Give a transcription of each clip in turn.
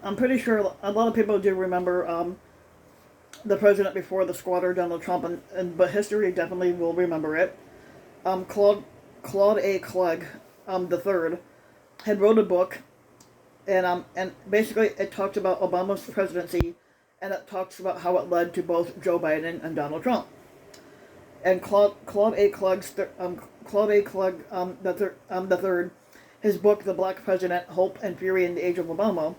I'm pretty sure a lot of people do remember the president before the squatter, Donald Trump, but history definitely will remember it. Claude A. Clegg, the third, had wrote a book, and basically it talks about Obama's presidency, and it talks about how it led to both Joe Biden and Donald Trump. And Claude A. Clegg, the third, his book, The Black President: Hope and Fury in the Age of Obama,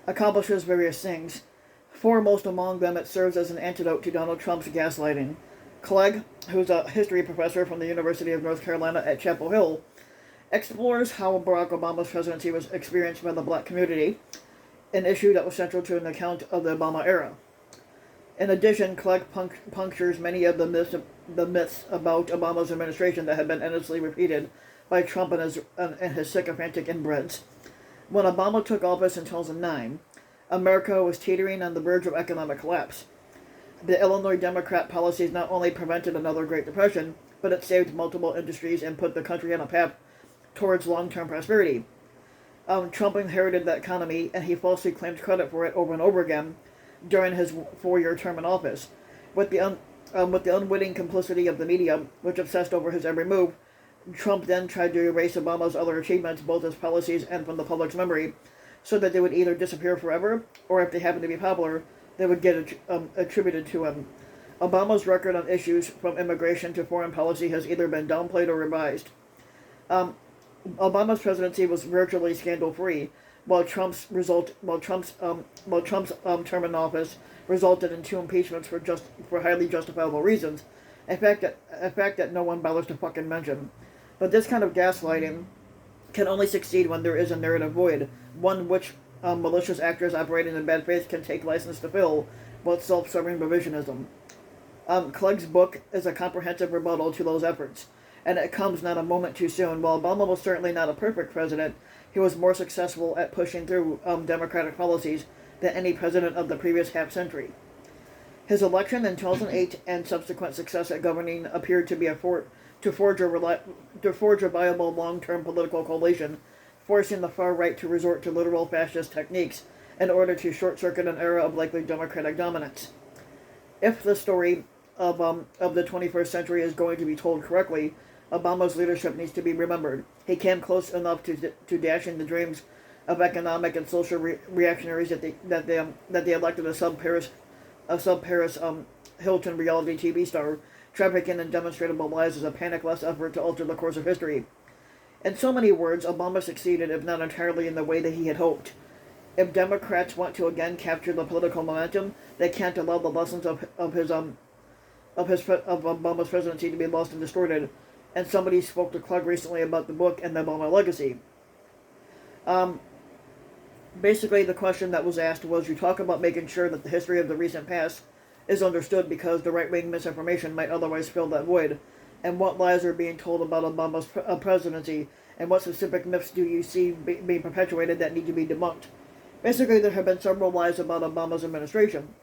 accomplishes various things. Foremost among them, it serves as an antidote to Donald Trump's gaslighting. Clegg, who's a history professor from the University of North Carolina at Chapel Hill, explores how Barack Obama's presidency was experienced by the black community, an issue that was central to an account of the Obama era. In addition, Clegg punctures many of the myths about Obama's administration that had been endlessly repeated by Trump and his sycophantic inbreds. When Obama took office in 2009, America was teetering on the verge of economic collapse. The Illinois Democrat policies not only prevented another Great Depression, but it saved multiple industries and put the country on a path towards long-term prosperity. Trump inherited that economy, and he falsely claimed credit for it over and over again during his four-year term in office. With the unwitting complicity of the media, which obsessed over his every move, Trump then tried to erase Obama's other achievements, both as policies and from the public's memory, so that they would either disappear forever, or if they happened to be popular, they would get attributed to him. Obama's record on issues from immigration to foreign policy has either been downplayed or revised. Um, Obama's presidency was virtually scandal-free, while Trump's term in office resulted in two impeachments for highly justifiable reasons, a fact that no one bothers to fucking mention. But this kind of gaslighting can only succeed when there is a narrative void, one which malicious actors operating in bad faith can take license to fill with self-serving revisionism. Clegg's book is a comprehensive rebuttal to those efforts, and it comes not a moment too soon. While Obama was certainly not a perfect president, he was more successful at pushing through democratic policies than any president of the previous half-century. His election in 2008 and subsequent success at governing appeared to be to forge a viable long-term political coalition, forcing the far right to resort to literal fascist techniques in order to short-circuit an era of likely democratic dominance. If the story of the 21st century is going to be told correctly, Obama's leadership needs to be remembered. He came close enough to dashing the dreams of economic and social reactionaries that they elected a sub-Paris Hilton reality TV star, trafficking in demonstrable lies as a panic-less effort to alter the course of history. In so many words, Obama succeeded, if not entirely in the way that he had hoped. If Democrats want to again capture the political momentum, they can't allow the lessons of Obama's presidency to be lost and distorted. And somebody spoke to Clegg recently about the book and the Obama legacy. Um, Basically, the question that was asked was, you talk about making sure that the history of the recent past is understood because the right-wing misinformation might otherwise fill that void. And what lies are being told about Obama's presidency, and what specific myths do you see being perpetuated that need to be debunked? Basically, there have been several lies about Obama's administration.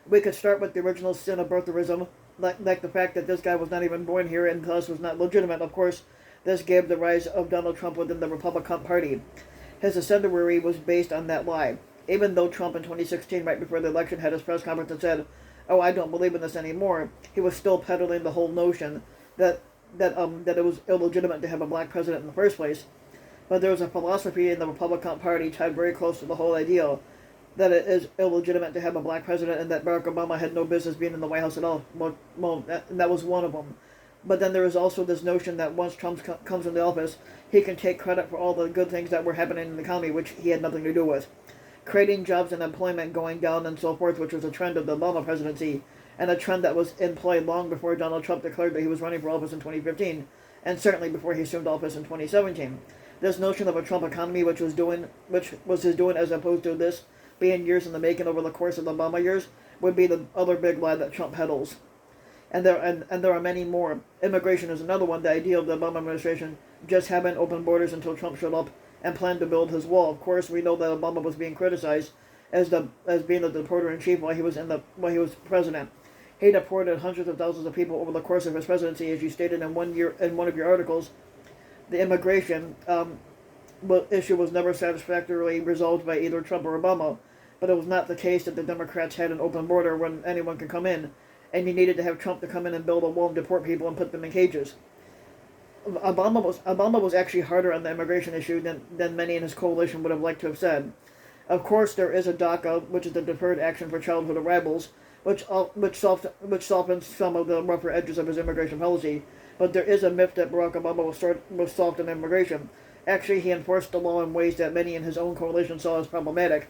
We could start with the original sin of birtherism, like the fact that this guy was not even born here and thus was not legitimate. Of course, this gave the rise of Donald Trump within the Republican Party. His ascendancy was based on that lie. Even though Trump in 2016, right before the election, had his press conference and said, "Oh, I don't believe in this anymore," he was still peddling the whole notion that that it was illegitimate to have a black president in the first place. But there was a philosophy in the Republican Party tied very close to the whole idea that it is illegitimate to have a black president and that Barack Obama had no business being in the White House at all. That was one of them. But then there is also this notion that once Trump comes into office, he can take credit for all the good things that were happening in the economy, which he had nothing to do with. Creating jobs and employment going down and so forth, which was a trend of the Obama presidency, and a trend that was in play long before Donald Trump declared that he was running for office in 2015, and certainly before he assumed office in 2017. This notion of a Trump economy, which was his doing, as opposed to this being years in the making over the course of the Obama years, would be the other big lie that Trump peddles. And there are many more. Immigration is another one. The idea of the Obama administration just having open borders until Trump showed up and planned to build his wall. Of course, we know that Obama was being criticized as being the deporter in chief while he was president. He deported hundreds of thousands of people over the course of his presidency, as you stated in one of your articles. The immigration issue was never satisfactorily resolved by either Trump or Obama. but it was not the case that the Democrats had an open border when anyone could come in, and you needed to have Trump to come in and build a wall and deport people and put them in cages. Obama was actually harder on the immigration issue than many in his coalition would have liked to have said. Of course, there is a DACA, which is the Deferred Action for Childhood Arrivals, which softens some of the rougher edges of his immigration policy. But there is a myth that Barack Obama was soft on immigration. Actually, he enforced the law in ways that many in his own coalition saw as problematic.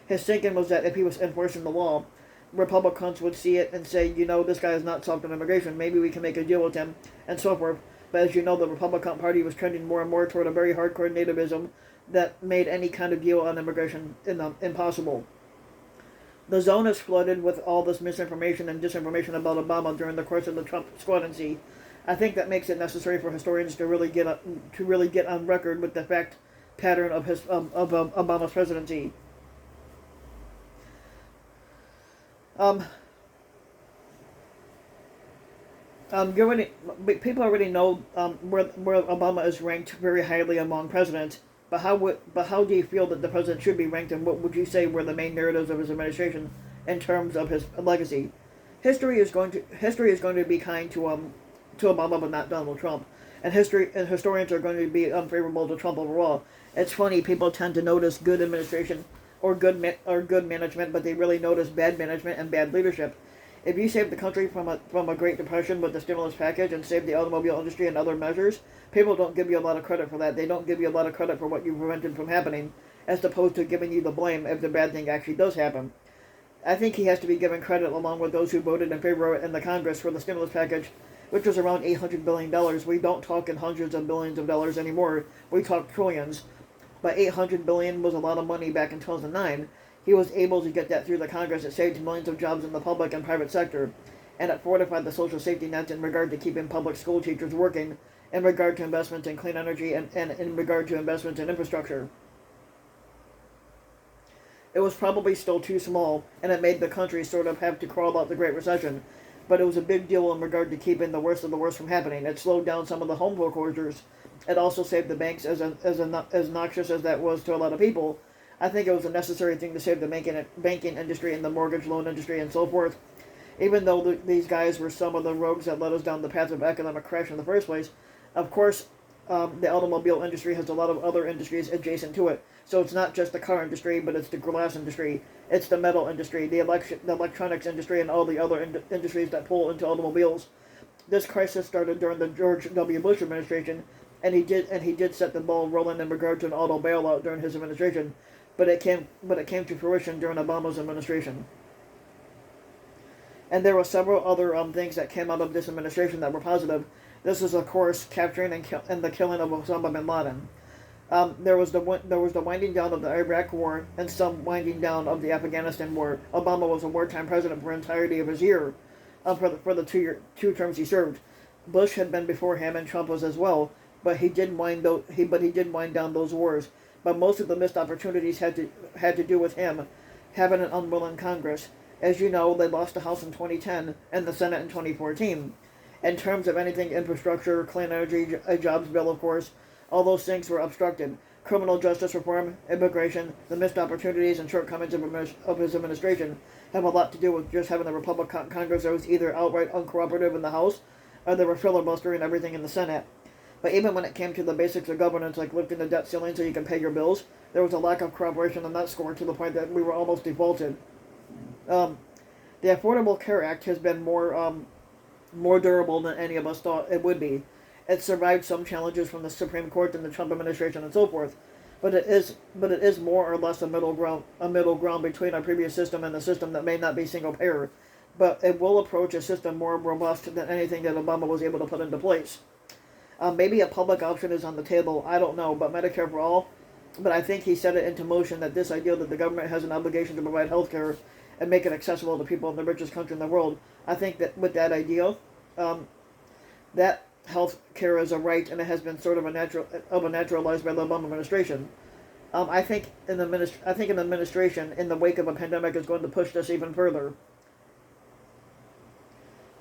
His thinking was that if he was enforcing the law, Republicans would see it and say, this guy is not soft on immigration, maybe we can make a deal with him, and so forth. But as you know, the Republican Party was trending more and more toward a very hardcore nativism that made any kind of deal on immigration impossible. The zone is flooded with all this misinformation and disinformation about Obama during the course of the Trump squadancy. I think that makes it necessary for historians to really get on record with the fact pattern of Obama's presidency. People already know where Obama is ranked very highly among presidents. But how do you feel that the president should be ranked, and what would you say were the main narratives of his administration in terms of his legacy? History is going to be kind to Obama, but not Donald Trump, and historians are going to be unfavorable to Trump overall. It's funny, people tend to notice good administration or good management, but they really notice bad management and bad leadership. If you saved the country from a Great Depression with the stimulus package and saved the automobile industry and other measures, people don't give you a lot of credit for that. They don't give you a lot of credit for what you prevented from happening, as opposed to giving you the blame if the bad thing actually does happen. I think he has to be given credit along with those who voted in favor of it in the Congress for the stimulus package, which was around $800 billion. We don't talk in hundreds of billions of dollars anymore. We talk trillions. But $800 billion was a lot of money back in 2009. He was able to get that through the Congress. It saved millions of jobs in the public and private sector, and it fortified the social safety nets in regard to keeping public school teachers working, in regard to investments in clean energy, and in regard to investments in infrastructure. It was probably still too small, and it made the country sort of have to crawl out the Great Recession, but it was a big deal in regard to keeping the worst of the worst from happening. It slowed down some of the home foreclosures. It also saved the banks, as noxious as that was to a lot of people. I think it was a necessary thing to save the banking industry and the mortgage loan industry and so forth. Even though these guys were some of the rogues that led us down the path of economic crash in the first place, of course, the automobile industry has a lot of other industries adjacent to it. So it's not just the car industry, but it's the glass industry, it's the metal industry, the electronics industry, and all the other industries that pull into automobiles. This crisis started during the George W. Bush administration, and he did set the ball rolling in regard to an auto bailout during his administration. But it came to fruition during Obama's administration. And there were several other things that came out of this administration that were positive. This is, of course, capturing and the killing of Osama bin Laden. There was the winding down of the Iraq War and some winding down of the Afghanistan War. Obama was a wartime president for the entirety of his year, for the two terms he served. Bush had been before him, and Trump was as well. But he did wind down those wars. But most of the missed opportunities had to do with him having an unwilling Congress. As you know, they lost the House in 2010 and the Senate in 2014. In terms of anything infrastructure, clean energy, a jobs bill, of course, all those things were obstructed. Criminal justice reform, immigration, the missed opportunities and shortcomings of his administration have a lot to do with just having a Republican Congress that was either outright uncooperative in the House, or they were filibustering everything in the Senate. But even when it came to the basics of governance, like lifting the debt ceiling so you can pay your bills, there was a lack of cooperation on that score to the point that we were almost defaulted. The Affordable Care Act has been more durable than any of us thought it would be. It survived some challenges from the Supreme Court and the Trump administration and so forth, but it is more or less a middle ground between our previous system and a system that may not be single payer, but it will approach a system more robust than anything that Obama was able to put into place. Maybe a public option is on the table, I don't know, but Medicare for all. But I think he set it into motion that this idea that the government has an obligation to provide health care and make it accessible to people in the richest country in the world. I think that with that idea, that health care is a right, and it has been sort of naturalized by the Obama administration. I think an administration in the wake of a pandemic is going to push this even further.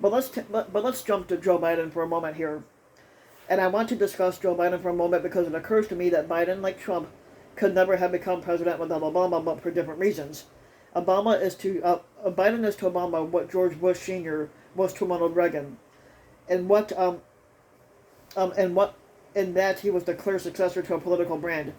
But let's jump to Joe Biden for a moment here. And I want to discuss Joe Biden for a moment because it occurs to me that Biden, like Trump, could never have become president without Obama, but for different reasons. Biden is to Obama what George Bush Sr. was to Ronald Reagan, and in that he was the clear successor to a political brand.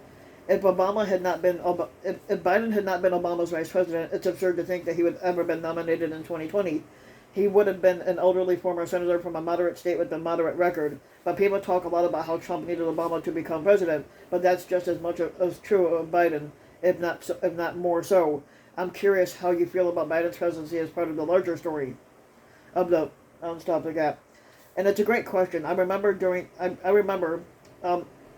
If if Biden had not been Obama's vice president, it's absurd to think that he would ever been nominated in 2020. He would have been an elderly former senator from a moderate state with a moderate record. But people talk a lot about how Trump needed Obama to become president, but that's just as much as true of Biden, if not more so. I'm curious how you feel about Biden's presidency as part of the larger story of the Stop the Gap. And it's a great question. I remember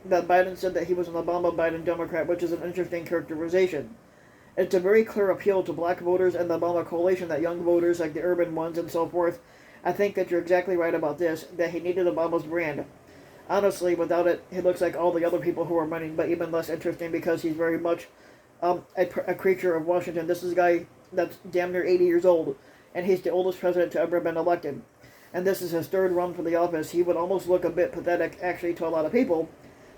that Biden said that he was an Obama-Biden Democrat, which is an interesting characterization. It's a very clear appeal to black voters and the Obama coalition that young voters, like the urban ones and so forth. I think that you're exactly right about this, that he needed Obama's brand. Honestly, without it, he looks like all the other people who are running, but even less interesting because he's very much a creature of Washington. This is a guy that's damn near 80 years old, and he's the oldest president to ever have been elected. And this is his third run for the office. He would almost look a bit pathetic, actually, to a lot of people,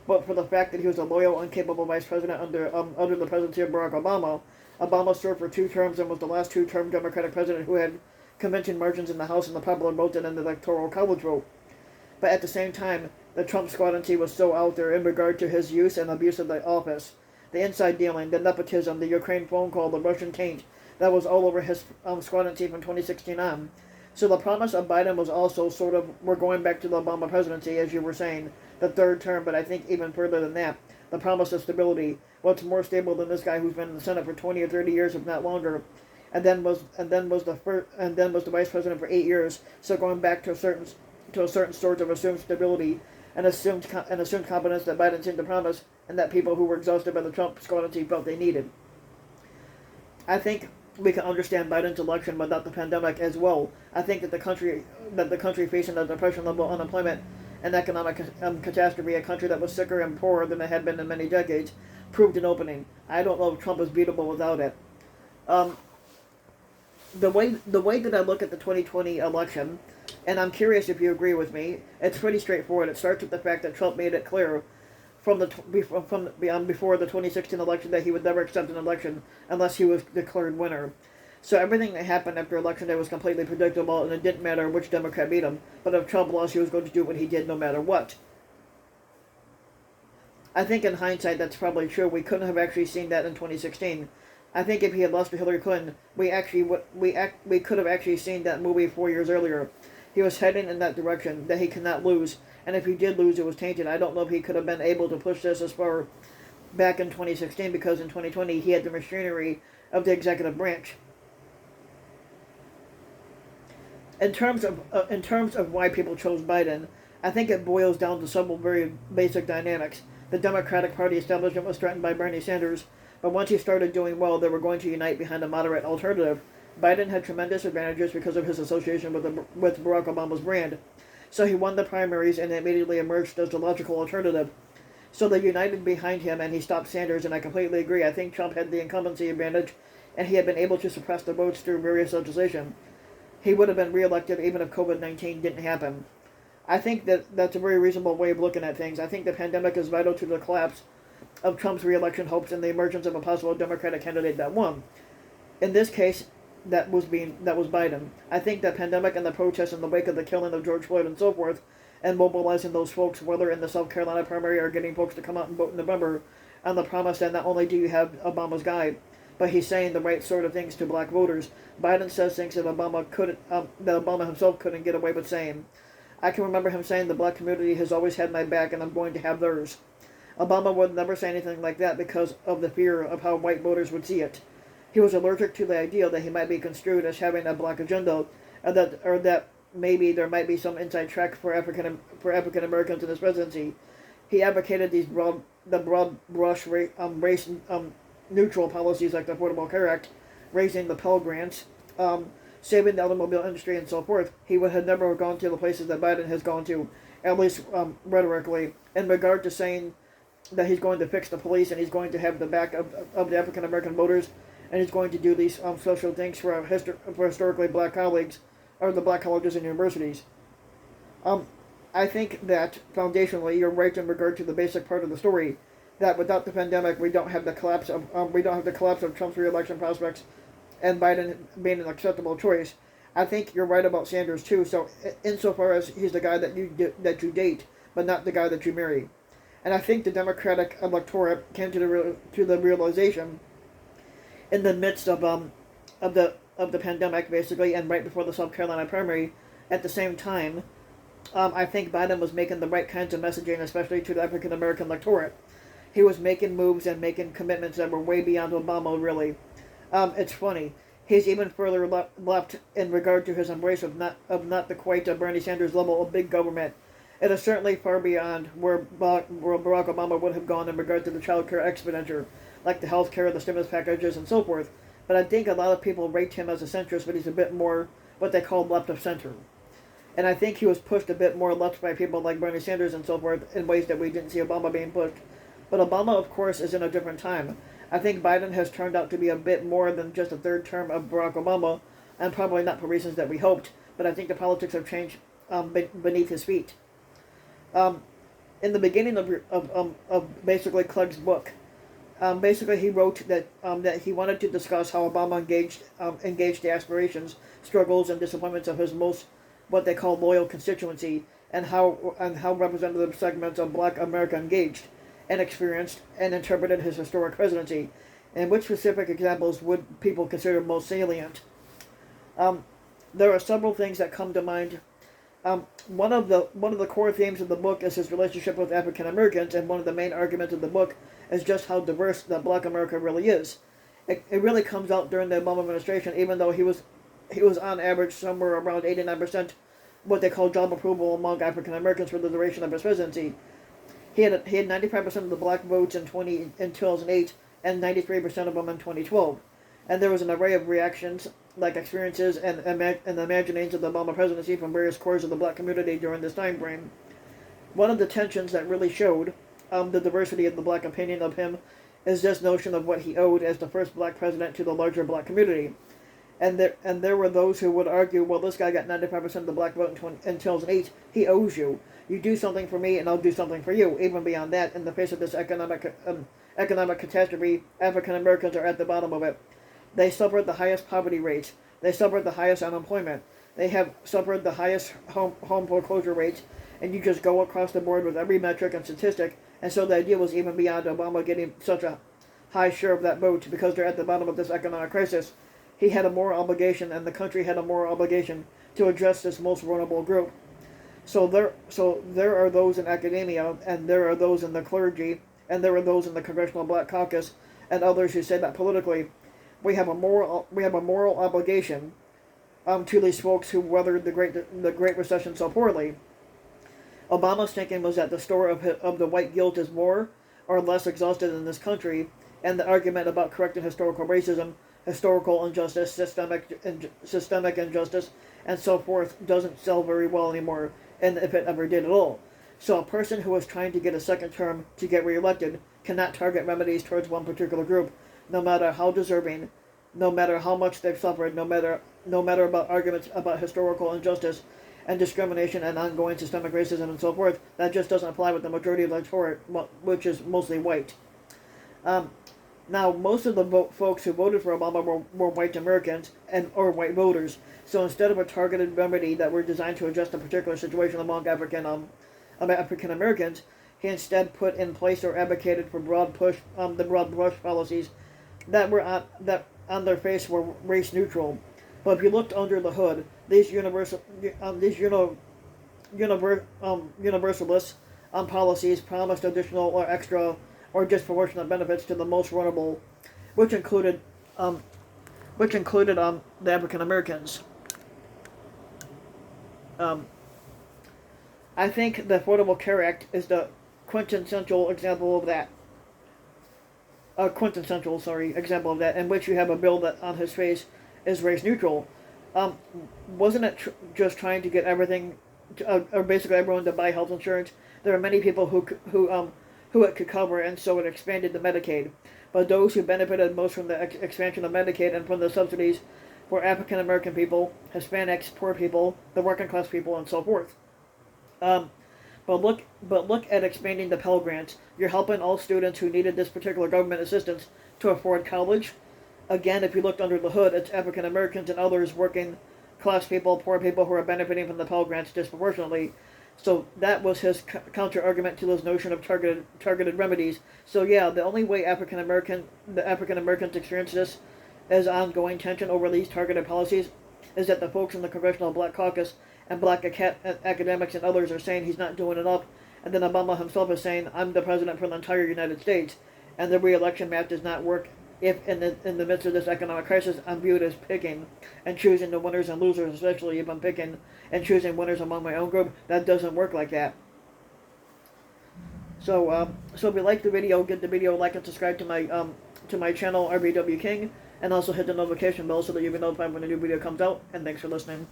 but for the fact that he was a loyal, incapable vice president under the presidency of Barack Obama. Obama served for 2 terms and was the last 2-term Democratic president who had convention margins in the House and the popular vote and in the Electoral College vote. But at the same time, the Trump squadancy was so out there in regard to his use and abuse of the office. The inside dealing, the nepotism, the Ukraine phone call, the Russian taint, that was all over his squadancy from 2016 on. So the promise of Biden was also sort of, we're going back to the Obama presidency, as you were saying, the 3rd term, but I think even further than that, the promise of stability. What's more stable than this guy who's been in the Senate for 20 or 30 years, if not longer, and then was the vice president for 8 years. So going back to a certain sort of assumed stability and assumed competence that Biden seemed to promise, and that people who were exhausted by the Trump squadancy felt they needed. I think we can understand Biden's election without the pandemic as well. I think that the country facing a depression level unemployment and economic catastrophe, a country that was sicker and poorer than it had been in many decades, proved an opening. I don't know if Trump is beatable without it. The way that I look at the 2020 election, and I'm curious if you agree with me, it's pretty straightforward. It starts with the fact that Trump made it clear before the 2016 election that he would never accept an election unless he was declared winner. So everything that happened after Election Day was completely predictable, and it didn't matter which Democrat beat him. But if Trump lost, he was going to do what he did no matter what. I think in hindsight that's probably true. We couldn't have actually seen that in 2016. I think if he had lost to Hillary Clinton, we could have actually seen that movie 4 years earlier. He was heading in that direction, that he could not lose. And if he did lose, it was tainted. I don't know if he could have been able to push this as far back in 2016, because in 2020 he had the machinery of the executive branch. In terms of why people chose Biden, I think it boils down to several very basic dynamics. The Democratic Party establishment was threatened by Bernie Sanders, but once he started doing well, they were going to unite behind a moderate alternative. Biden had tremendous advantages because of his association with Barack Obama's brand. So he won the primaries and immediately emerged as the logical alternative. So they united behind him and he stopped Sanders, and I completely agree. I think Trump had the incumbency advantage and he had been able to suppress the votes through various legislation. He would have been reelected even if COVID-19 didn't happen. I think that's a very reasonable way of looking at things. I think the pandemic is vital to the collapse of Trump's reelection hopes and the emergence of a possible Democratic candidate that won. In this case, that was Biden. I think that pandemic and the protests in the wake of the killing of George Floyd and so forth, and mobilizing those folks, whether in the South Carolina primary or getting folks to come out and vote in November, on the promise that not only do you have Obama's guy, but he's saying the right sort of things to black voters. Biden says things that Obama himself couldn't get away with saying. I can remember him saying the black community has always had my back and I'm going to have theirs. Obama would never say anything like that because of the fear of how white voters would see it. He was allergic to the idea that he might be construed as having a black agenda, or that maybe there might be some inside track for African Americans in his presidency. He advocated the broad brush race neutral policies like the Affordable Care Act, raising the Pell Grants, saving the automobile industry, and so forth. He would have never gone to the places that Biden has gone to, at least rhetorically, in regard to saying that he's going to fix the police and he's going to have the back of the African American voters, and he's going to do these social things for historically black colleagues, or the black colleges and universities. I think that foundationally you're right in regard to the basic part of the story, that without the pandemic we don't have the collapse of Trump's re-election prospects and Biden being an acceptable choice. I think you're right about Sanders too. So insofar as he's the guy that you date, but not the guy that you marry, and I think the Democratic electorate came to the realization in the midst of the pandemic basically, and right before the South Carolina primary, at the same time. I think Biden was making the right kinds of messaging, especially to the African American electorate. He was making moves and making commitments that were way beyond Obama, really. It's funny. He's even further left in regard to his embrace of not the quite Bernie Sanders level of big government. It is certainly far beyond where Barack Obama would have gone in regard to the child care expenditure, like the health care, the stimulus packages, and so forth. But I think a lot of people rate him as a centrist, but he's a bit more what they call left of center. And I think he was pushed a bit more left by people like Bernie Sanders and so forth in ways that we didn't see Obama being pushed. But Obama, of course, is in a different time. I think Biden has turned out to be a bit more than just a third term of Barack Obama, and probably not for reasons that we hoped, but I think the politics have changed beneath his feet. In the beginning of basically Clegg's book, basically he wrote that he wanted to discuss how Obama engaged the aspirations, struggles, and disappointments of his most what they call loyal constituency, and how representative segments of Black America engaged and experienced and interpreted his historic presidency, and which specific examples would people consider most salient. There are several things that come to mind. One of the core themes of the book is his relationship with African Americans, and one of the main arguments of the book is just how diverse that Black America really is. It really comes out during the Obama administration, even though he was on average somewhere around 89% what they call job approval among African Americans for the duration of his presidency. He had 95% of the black votes in 2008 and 93% of them in 2012. And there was an array of reactions, like experiences and imaginings of the Obama presidency from various cores of the black community during this time frame. One of the tensions that really showed the diversity of the black opinion of him is this notion of what he owed as the first black president to the larger black community. And there were those who would argue, well, this guy got 95% of the black vote in 2008. He owes you. You do something for me, and I'll do something for you. Even beyond that, in the face of this economic catastrophe, African Americans are at the bottom of it. They suffered the highest poverty rates. They suffered the highest unemployment. They have suffered the highest home foreclosure rates. And you just go across the board with every metric and statistic. And so the idea was even beyond Obama getting such a high share of that vote because they're at the bottom of this economic crisis. He had a moral obligation, and the country had a moral obligation to address this most vulnerable group. So there are those in academia, and there are those in the clergy, and there are those in the Congressional Black Caucus, and others who say that politically, we have a moral obligation to these folks who weathered the Great Recession so poorly. Obama's thinking was that the story of the white guilt is more or less exhausted in this country, and the argument about correcting historical racism, historical injustice, systemic injustice, and so forth doesn't sell very well anymore, and if it ever did at all. So a person who is trying to get a second term to get reelected cannot target remedies towards one particular group, no matter how deserving, no matter how much they've suffered, no matter about arguments about historical injustice and discrimination and ongoing systemic racism and so forth. That just doesn't apply with the majority of the electorate, which is mostly white. Now, most of the folks who voted for Obama were white Americans or white voters. So instead of a targeted remedy that were designed to address a particular situation among African Americans, he instead put in place or advocated for the broad brush policies that on their face were race neutral. But if you looked under the hood, these universalists policies promised additional or extra or disproportionate benefits to the most vulnerable, which included the African Americans. I think the Affordable Care Act is the quintessential example of that. Example of that, in which you have a bill that on his face is race neutral. Wasn't it just trying to get everything, or basically everyone to buy health insurance? There are many people who it could cover, and so it expanded the Medicaid. But those who benefited most from the expansion of Medicaid and from the subsidies were African American people, Hispanics, poor people, the working class people, and so forth. But look at expanding the Pell Grants. You're helping all students who needed this particular government assistance to afford college, Again, if you looked under the hood, it's African Americans and others, working class people, poor people, who are benefiting from the Pell Grants disproportionately. So that was his counter argument to this notion of targeted remedies. So yeah, the only way the African Americans experience this as ongoing tension over these targeted policies is that the folks in the Congressional Black Caucus and black academics and others are saying he's not doing enough, and then Obama himself is saying, I'm the president for the entire United States, and the re-election math does not work if in the midst of this economic crisis I'm viewed as picking and choosing the winners and losers, especially if I'm picking and choosing winners among my own group. That doesn't work like that. So so if you like the video, give the video a like and subscribe to my channel, RBW King, and also hit the notification bell so that you'll be notified when a new video comes out, and thanks for listening.